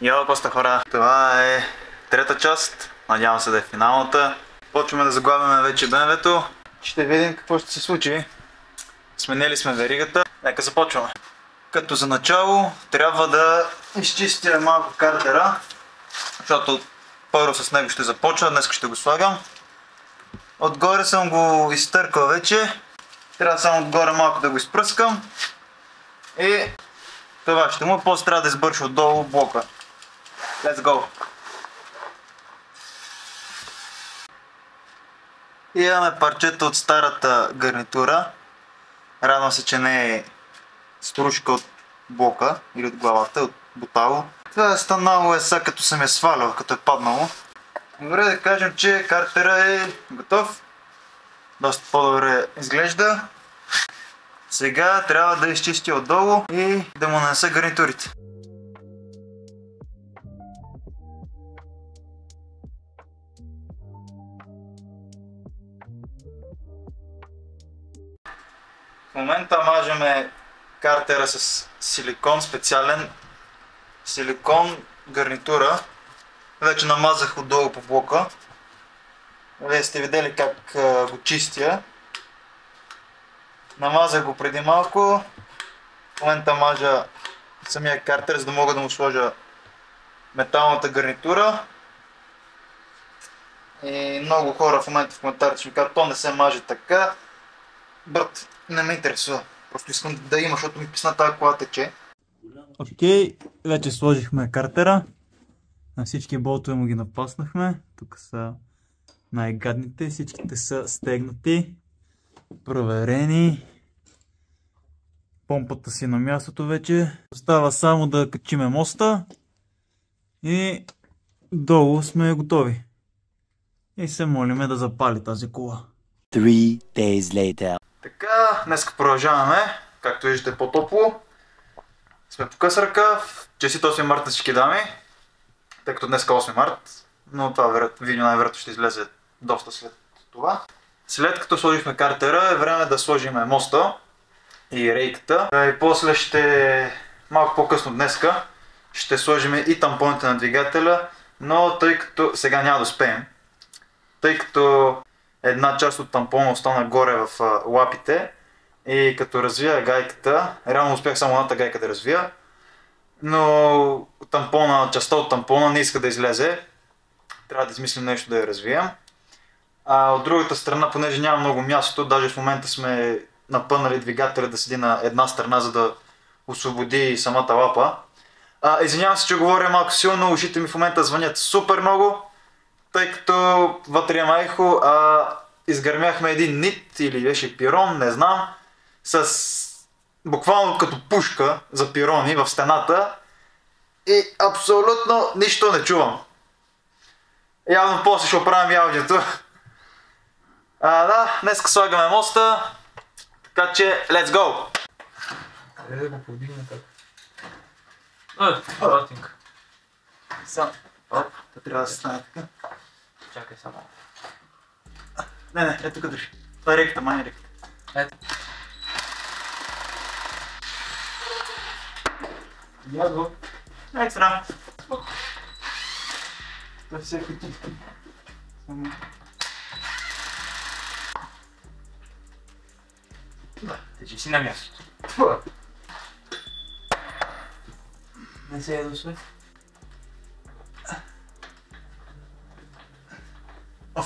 Йо, Коста хора! Това е трета част, надявам се да е финалната. Почваме да заглавяме вече БМВ-то. Ще видим какво ще се случи. Сменили сме веригата. Нека започваме. Като за начало трябва да изчистя малко картера, защото първо с него ще започна, днес ще го слагам. Отгоре съм го изтъркал вече. Трябва само отгоре малко да го изпръскам. И това ще му, после трябва да избърша отдолу блока. Let's go! И имаме парчета от старата гарнитура. Радвам се, че не е стружка от блока или от главата, от бутало. Това е станало сега като съм я свалял, като е паднало. Добре да кажем, че картера е готов. Доста по-добре изглежда. Сега трябва да изчистя отдолу и да му нанеса гарнитурите. В момента мажеме картера с силикон, специален силикон гарнитура. Вече намазах отдолу по блока. Вие сте видели как го чистя. Намазах го преди малко. В момента мажа самия картер, за да мога да му сложа металната гарнитура. И много хора в момента в коментарите ще ми казват, то не се маже така. Брат, не ме интересува. Просто искам да има, защото ми писна тази кола тече. Окей, вече сложихме картера. На всички болтове му ги напаснахме. Тук са най-гадните. Всичките са стегнати, проверени. Помпата си на мястото вече. Остава само да качиме моста. И долу сме готови. И се молиме да запали тази кола. 3 days later. Така, днес продължаваме. Както виждате, по-топло. Сме по къс ръкав. Честит 8 март на всички дами. Тъй като днес е 8 март. Но това видео най-вероятно ще излезе доста след това. След като сложихме картера, е време да сложим моста и рейката. И после ще, малко по-късно днеска, ще сложим и тампоните на двигателя. Но тъй като сега няма да успеем, тъй като една част от тампона остана горе в лапите и като развия гайката, реално успях само едната гайка да развия, но частта от тампона не иска да излезе. Трябва да измислим нещо да я развием. А от другата страна, понеже няма много място, даже в момента сме напънали двигателя да седи на една страна, за да освободи самата лапа. Извинявам се, че говоря малко силно, ушите ми в момента звънят супер много, тъй като вътре има ехо, изгърмяхме един нит или беше пирон, не знам, с буквално като пушка за пирони в стената и абсолютно нищо не чувам. Явно после ще оправим и аудиото. Да, днес слагаме моста, така че let's go! Къде да го повдигне така? Ротинка. Сам. Оп, трябва да се стане така. Чакай само. Не, ето тук държи. Това е реката, май е реката. Ето. Я го. Екстра. Това всеки ти. Само. Да, течи си на мястото. Не се ядосвай.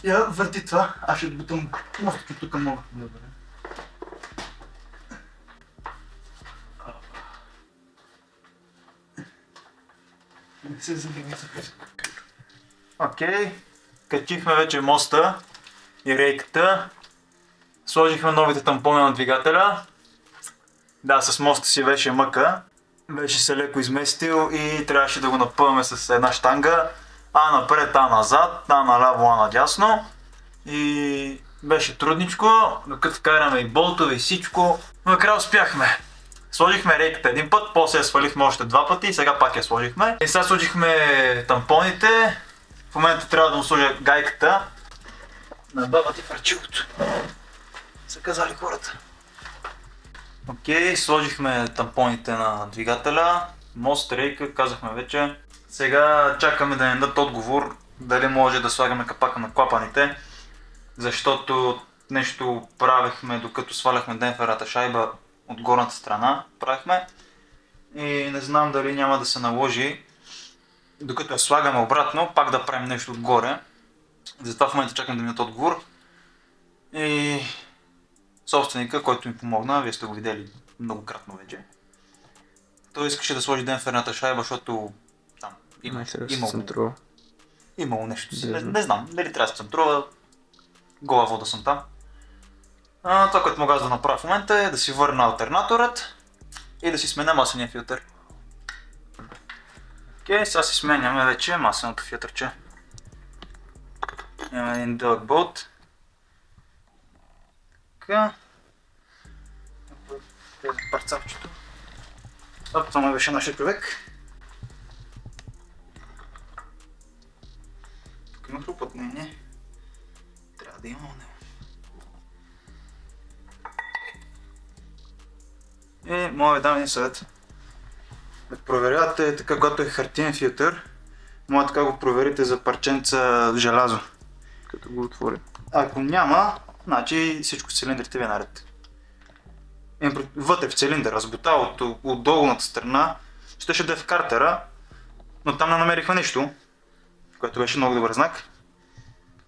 Я върти това, аз ще бутам мостите тук мога. Добре. Не се забива за писка. Окей, качихме вече моста и рейката. Сложихме новите тампони на двигателя. Да, с моста си беше мъка. Беше се леко изместил и трябваше да го напъваме с една щанга. Напред, назад, наляво, надясно. И беше трудничко, докато вкараме и болтове и всичко. Но накрая успяхме. Сложихме рейката един път, после я свалихме още два пъти и сега пак я сложихме. И сега сложихме тампоните. В момента трябва да му сложа гайката на баба ти в ръчилото. Са казали хората. Окей, сложихме тампоните на двигателя. Мост, рейка, казахме вече. Сега чакаме да ни дадат отговор дали може да слагаме капака на клапаните, защото нещо правихме докато сваляхме демпферната шайба от горната страна, правихме и не знам дали няма да се наложи докато я слагаме обратно, пак да правим нещо отгоре. Затова в момента чакам да ми дадат отговор и собственика, който ми помогна, вие сте го видели многократно вече. Той искаше да сложи демпферната шайба, защото там имало нещо си. Не знам, дали трябва да се центрува, гола вода съм там. Това, което мога да направя в момента е да си върна алтернаторът и да си сменя масения филтър. Окей, сега си сменяме вече масеното филтърче. Имаме един дълъг болт. Така. Тези парцалчето. Това беше нашия човек. Тук има пропътнение. Трябва да има него. И мога да дам един съвет. Да проверявате така, когато е хартиен филтър, може така го проверите за парченца желязо. Като го отворя. Ако няма, значи всичко с цилиндрите ви е наред. Вътре в цилиндъра, с буталото от долната страна, щеше да е в картера, но там не намерихме нищо, което беше много добър знак.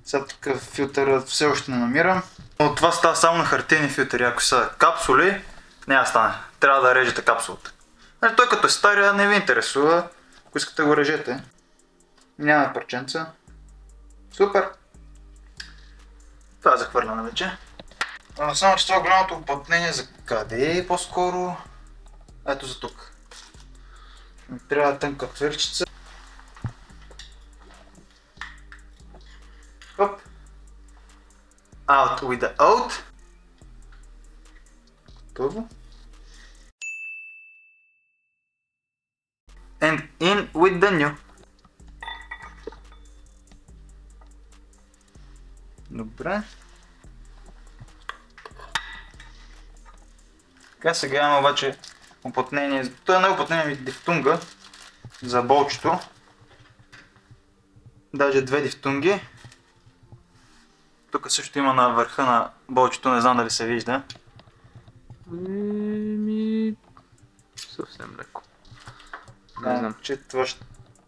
Сега тук филтъра все още не намирам. Но това става само на хартиени филтъри. Ако са капсули, няма да стане. Трябва да режете капсулата. Той като е стария не ви интересува. Ако искате го режете. Няма парченца. Супер! Това е захвърляне вече. Само че това голямото уплътнение за къде е по-скоро? Ето за тук. Трябва тънка твърчица. Хоп. Out with the out. Готово. And in with the new. Добре. Така, сега имаме обаче уплътнение. Това е много уплътнение ми дифтунга за болчето. Даже две дифтунги. Тук също има на върха на болчето, не знам дали се вижда. Съвсем леко. Не знам, че това ще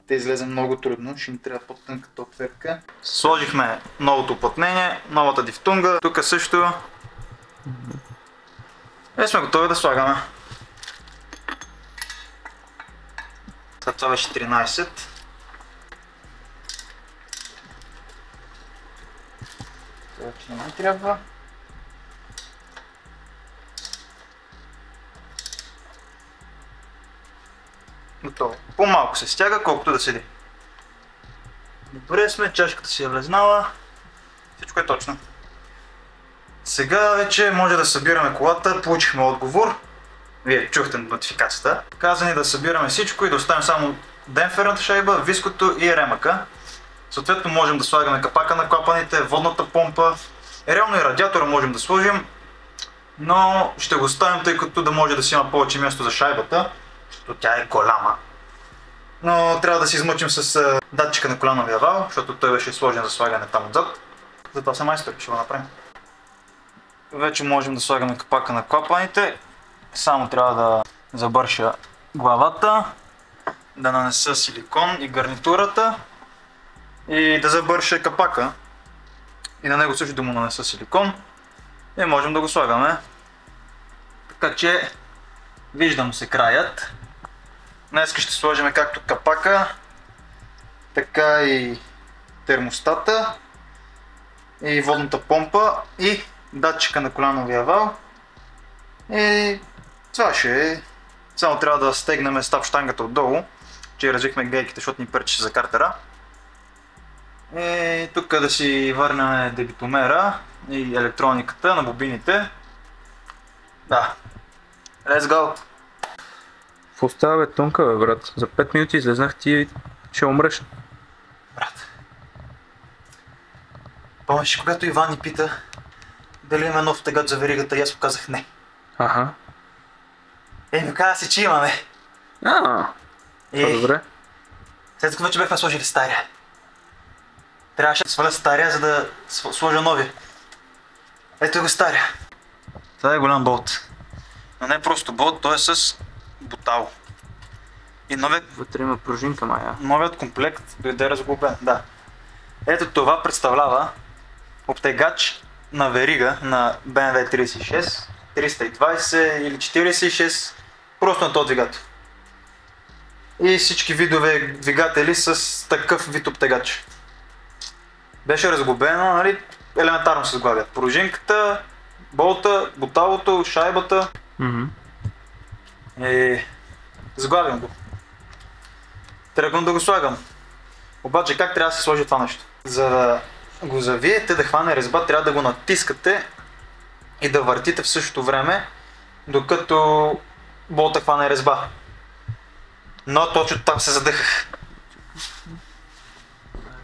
излезе много трудно, ще ни трябва по-тънката отвертка. Сложихме новото уплътнение, новата дифтунга, тук също. И сме готови да слагаме. Това беше 13. Това че не ми трябва. Готово. По-малко се стяга, колкото да седи. Добре сме, чашката си е влезнала. Всичко е точно. Сега вече може да събираме колата, получихме отговор. Вие чухте нотификацията. Каза ни да събираме всичко и да оставим само демпферната шайба, виското и ремъка. Съответно можем да слагаме капака на клапаните, водната помпа. Реално и радиатора можем да сложим, но ще го оставим, тъй като да може да си има повече място за шайбата, защото тя е голяма. Но трябва да се измъчим с датчика на колановия вал, защото той беше сложен за слагане там отзад. Затова съм майстор, ще го направим. Вече можем да слагаме капака на клапаните. Само трябва да забърша главата, да нанеса силикон и гарнитурата и да забърша капака. И на него също да му нанеса силикон и можем да го слагаме. Така че виждам се краят. Днес ще сложим както капака, така и термостата и водната помпа и датчика на колановия вал. И това ще е. Само трябва да стегнем стап щангата отдолу, че развихме гейките, защото ни пречеше за картера. И тук да си върнем дебитомера и електрониката на бобините. Да. Let's go! Какво става бе, тонка бе, брат? За 5 минути излезнах ти и ще умреш. Брат. Помниш, когато Иван ни пита дали има нов тегач за веригата и аз казах не. Аха. Ми каза си, че имаме. Това добре. След като вече бяхме сложили стария. Трябваше да сваля стария, за да сложа нови. Ето го стария. Това е голям болт. Но не е просто болт, той е с бутало. И Вътре има пружинка, мая. новият комплект дойде разглобен, да. Ето това представлява обтегач на верига на BMW 36, 320 или 46, просто на този двигател. И всички видове двигатели с такъв вид обтегач. Беше разглобено, нали, елементарно се сглавят. Пружинката, болта, буталото, шайбата. И сглавям го. Тръгвам да го слагам. Обаче как трябва да се сложи това нещо? За да го завиете, да хване резба, трябва да го натискате и да въртите в същото време, докато болта хване резба. Но точно там се задъхах.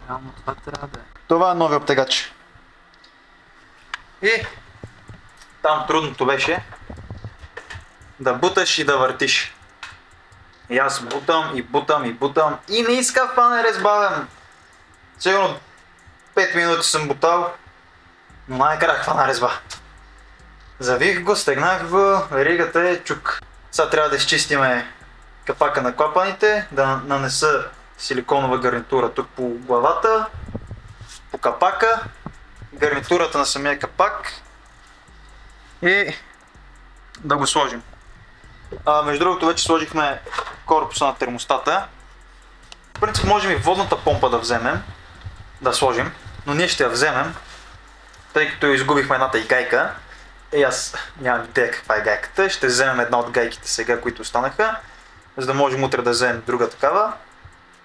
Реално това трябва да е. Това е нови обтегач. И там трудното беше да буташ и да въртиш. И аз бутам и не иска хване резба, бе. Сигурно 5 минути съм бутал, но най-накрая хвана резба. Завих го, стегнах го, веригата е чук. Сега трябва да изчистиме капака на клапаните, да нанеса силиконова гарнитура тук по главата, по капака, гарнитурата на самия капак и да го сложим. Между другото вече сложихме корпуса на термостата. В принцип можем и водната помпа да вземем, да сложим, но ние ще я вземем, тъй като изгубихме едната и гайка. И аз нямам идея каква е гайката, ще вземем една от гайките сега, които останаха, за да можем утре да вземем друга такава.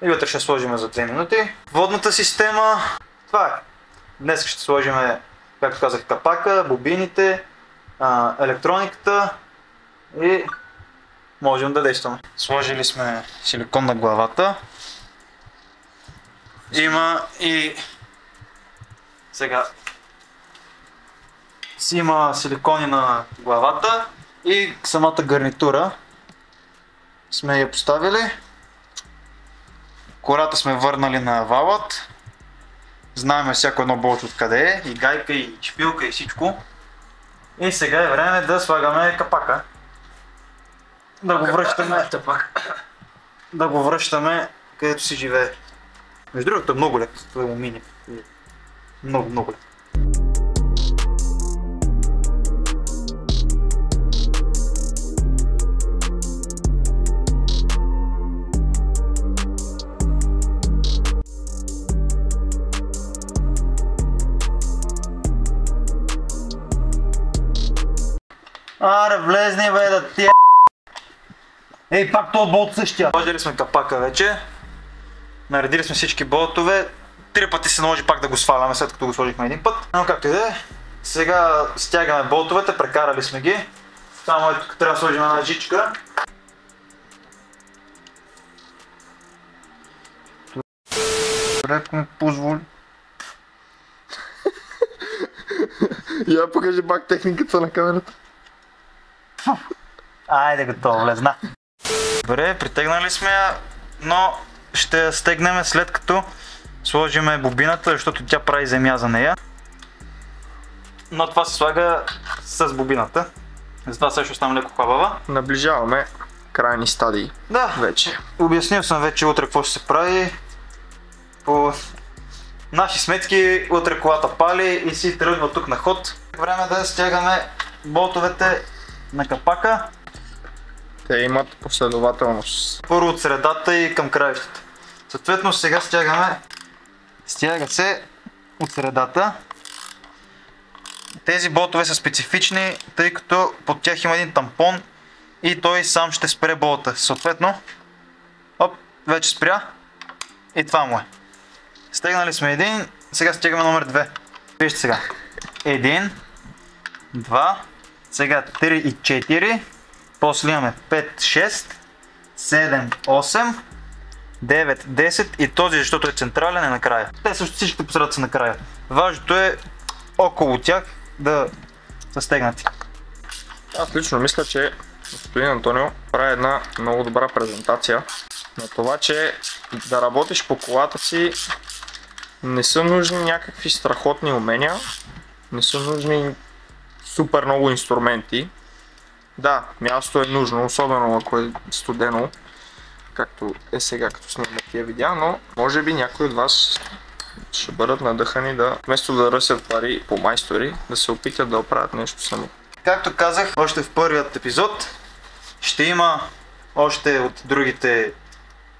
И утре ще сложим за 2 минути. Водната система, това е. Днес ще сложим, както казах, капака, бобините, електрониката и можем да действаме. Сложили сме силикон на главата. Има и сега има силикони на главата и самата гарнитура сме я поставили. Кората сме върнали на валът. Знаем всяко едно болче откъде е, и гайка, и шпилка, и всичко. И сега е време да слагаме капака. Да го връщаме където си живее. Между другото е много лек, това е алуминий. Много лек. Аре, влезни бе да ти е. Ей, пак този болт същия. Сложили сме капака вече. Наредили сме всички болтове. 3 пъти се наложи пак да го сваляме, след като го сложихме един път. Но както и да е. Сега стягаме болтовете, прекарали сме ги. Само ето тук трябва да сложим една жичка. Редко ми позволи. Я покажи пак техниката на камерата. Айде готово, влезна. Добре, притегнали сме я, но ще я стегнем след като сложиме бобината, защото тя прави земя за нея. Но това се слага с бобината, затова също стана леко хлабава. Наближаваме крайни стадии. Да, вече. Обяснил съм вече утре какво ще се прави. По наши сметки утре колата пали и си тръгва тук на ход. Време да стягаме болтовете на капака. Те имат последователност. Първо от средата и към краищата. Съответно сега стяга се от средата. Тези болтове са специфични, тъй като под тях има един тампон и той сам ще спре болта. Съответно, вече спря и това му е. Стегнали сме един, сега стягаме номер 2. Вижте сега. 1, 2, сега 3 и 4, после имаме 5, 6, 7, 8, 9, 10 и този, защото е централен, е накрая. Те също всичките по средата са накрая. Важното е около тях да са стегнати. Аз лично мисля, че господин Антонио прави една много добра презентация на това, че да работиш по колата си не са нужни някакви страхотни умения, не са нужни супер много инструменти. Да, място е нужно, особено ако е студено, както е сега, като снимаме тия видеа, но може би някои от вас ще бъдат надъхани да, вместо да ръсят пари по майстори, да се опитат да оправят нещо сами. Както казах, още в първият епизод ще има още от другите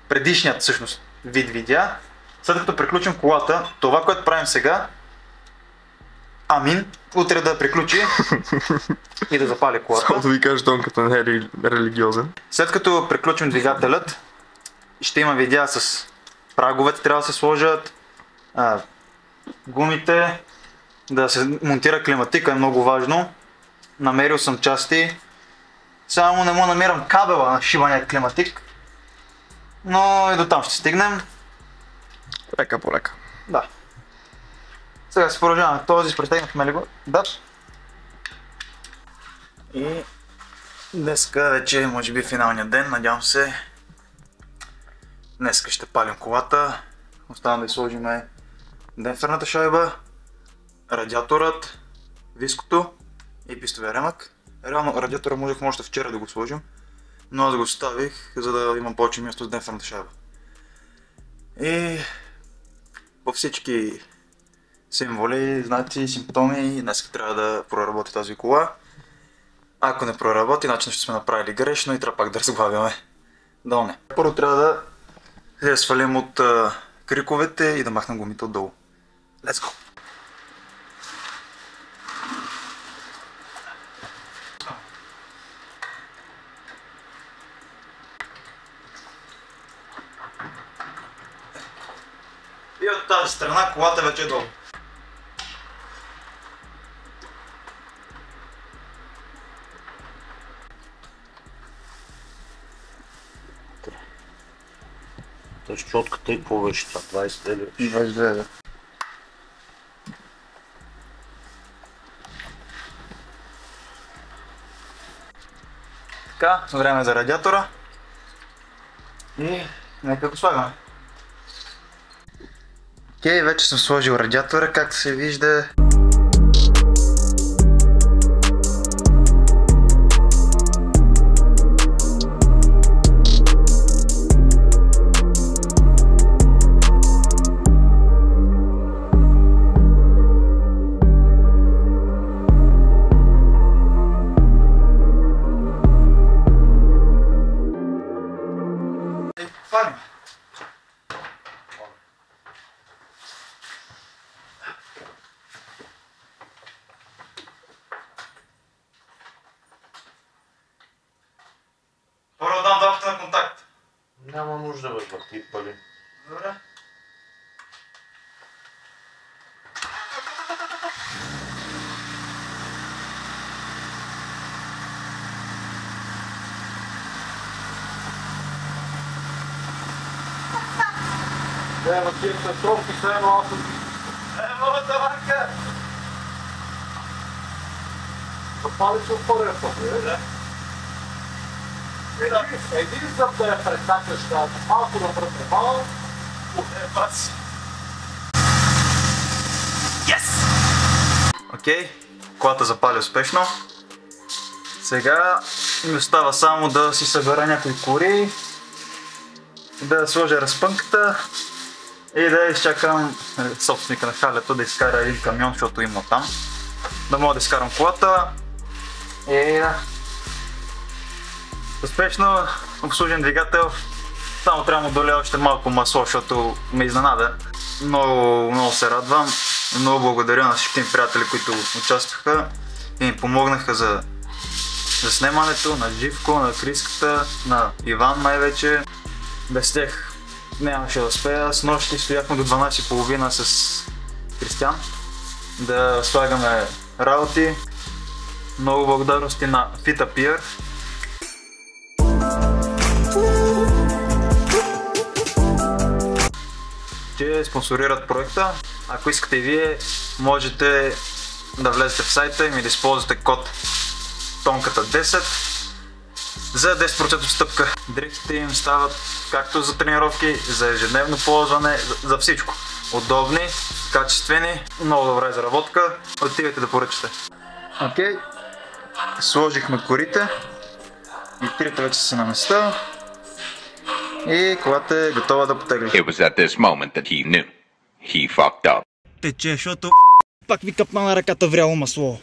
предишният всъщност вид видеа. След като приключим колата, това, което правим сега, Амин, утре да приключи и да запали колата. Само да ви кажа, Тонката не е религиозен. След като приключим двигателят, ще има видеа с праговете, трябва да се сложат, гумите, да се монтира климатика е много важно. Намерил съм части, само не му намирам кабела на шибания климатик, но и до там ще стигнем. Лека по лека. Да. Сега се продължаваме този, претегнахме ли го? Да. И днеска вече може би финалният ден, надявам се. Днеска ще палим колата. Остана да сложим демпферната шайба, радиаторът, виското и пистовия ремък. Реално радиатора можехме още вчера да го сложим, но аз го оставих, за да имам повече място с демпферната шайба. И по всички символи, знаци, симптоми, днес трябва да проработи тази кола. Ако не проработи, значи ще сме направили грешно и трябва пак да разглавяме. Долу. Първо трябва да се свалим от криковете и да махнем гумите отдолу. Let's go! И от тази страна колата вече е долу. Щотката и какво беше това? 20 ли? 22, да. Така, време за радиатора. И нека го слагаме. Окей, вече съм сложил радиатора, както се вижда. Палим. Първо дам два пъти на контакт. Няма нужда бе, ти пали. Добре. Ема тия петровки са едно аз съм... Моята марка! Запали се от първия път, не? Да. Един зъб да я пресакаш, малко напред е малък. Бас. Yes! Окей, колата запали успешно. Сега ми остава само да си събера някои кори, да сложа разпънката и да изчакам собственика на халето да изкара един камион, защото има там. Да мога да изкарам колата. И успешно обслужен двигател. Само трябва да доля още малко масло, защото ме изненада. Много се радвам. Много благодаря на всички ми приятели, които участваха и ми помогнаха за снимането, на Живко, на Криската, на Иван най-вече. Без тях нямаше да успея. С нощи стояхме до 12:30 с Кристиян да слагаме работи. Много благодарности на Fitapir. Че спонсорират проекта. Ако искате и вие, можете да влезете в сайта им и да използвате код Тонката 10 за 10% стъпка. Дрехите им стават както за тренировки, за ежедневно ползване, за всичко. Удобни, качествени, много добра изработка. Отивайте да поръчате. Окей, сложихме корите и трите вече са на места и колата е готова да потегли. It was at this moment that he knew. He fucked up. Тече, защото пак ви къпна на ръката вряло масло.